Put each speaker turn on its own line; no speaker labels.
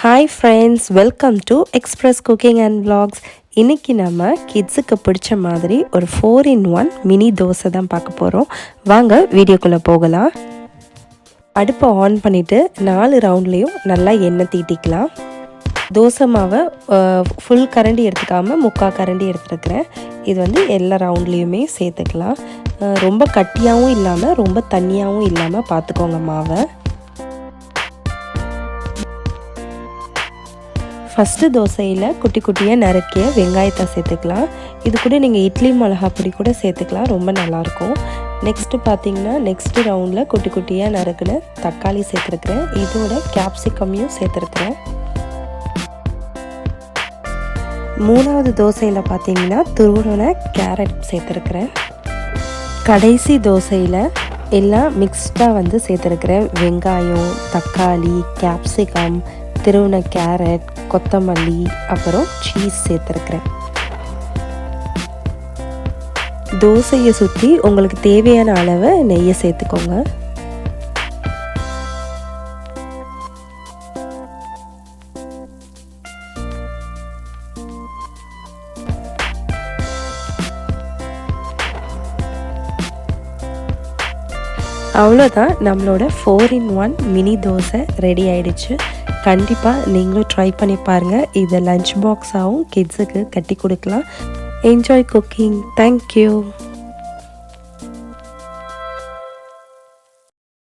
Hi friends, welcome to express cooking and vlogs. இன்றைக்கி நம்ம கிட்ஸுக்கு பிடிச்ச மாதிரி ஒரு 4-in-1 மினி தோசை தான் பார்க்க போகிறோம். வாங்க வீடியோக்குள்ளே போகலாம். அடுப்பை ஆன் பண்ணிவிட்டு 4 ரவுண்ட்லேயும் நல்லா எண்ணெய் தீட்டிக்கலாம். தோசை மாவை ஃபுல் கரண்டி எடுத்துக்காமல் 3/4 கரண்டி எடுத்துருக்கிறேன். இது வந்து எல்லா ரவுண்ட்லேயுமே சேர்த்துக்கலாம். ரொம்ப கட்டியாகவும் இல்லாமல் ரொம்ப தண்ணியாகவும் இல்லாமல் பார்த்துக்கோங்க மாவை. ஃபஸ்ட்டு தோசையில் குட்டி குட்டியாக நறுக்கிய வெங்காயத்தை சேர்த்துக்கலாம். இது கூட நீங்கள் இட்லி மிளகா பொடி கூட சேர்த்துக்கலாம், ரொம்ப நல்லாயிருக்கும். நெக்ஸ்ட்டு பார்த்தீங்கன்னா நெக்ஸ்ட்டு ரவுண்டில் குட்டி குட்டியாக நறுக்கின தக்காளி சேர்த்துருக்குறேன். இதோட கேப்சிகமையும் சேர்த்துருக்குறேன். 3வது தோசையில் பார்த்தீங்கன்னா துருவின கேரட் சேர்த்துருக்குறேன். கடைசி தோசையில் எல்லாம் மிக்ஸ்டாக வந்து சேர்த்துருக்குறேன். வெங்காயம், தக்காளி, கேப்சிகம், திருவின கேரட், கொத்தமல்லி, அப்புறம் சீஸ் சேர்த்துருக்குறேன். தோசையை சுற்றி உங்களுக்கு தேவையான அளவு நெய்யை சேர்த்துக்கோங்க. அவ்வளோதான், நம்மளோட 4-in-1 மினி தோசை ரெடி ஆயிடுச்சு. கண்டிப்பாக நீங்களும் ட்ரை பண்ணி பாருங்கள். இதை லஞ்ச் பாக்ஸாகவும் கிட்ஸுக்கு கட்டி கொடுக்கலாம். Enjoy cooking. தேங்க்யூ.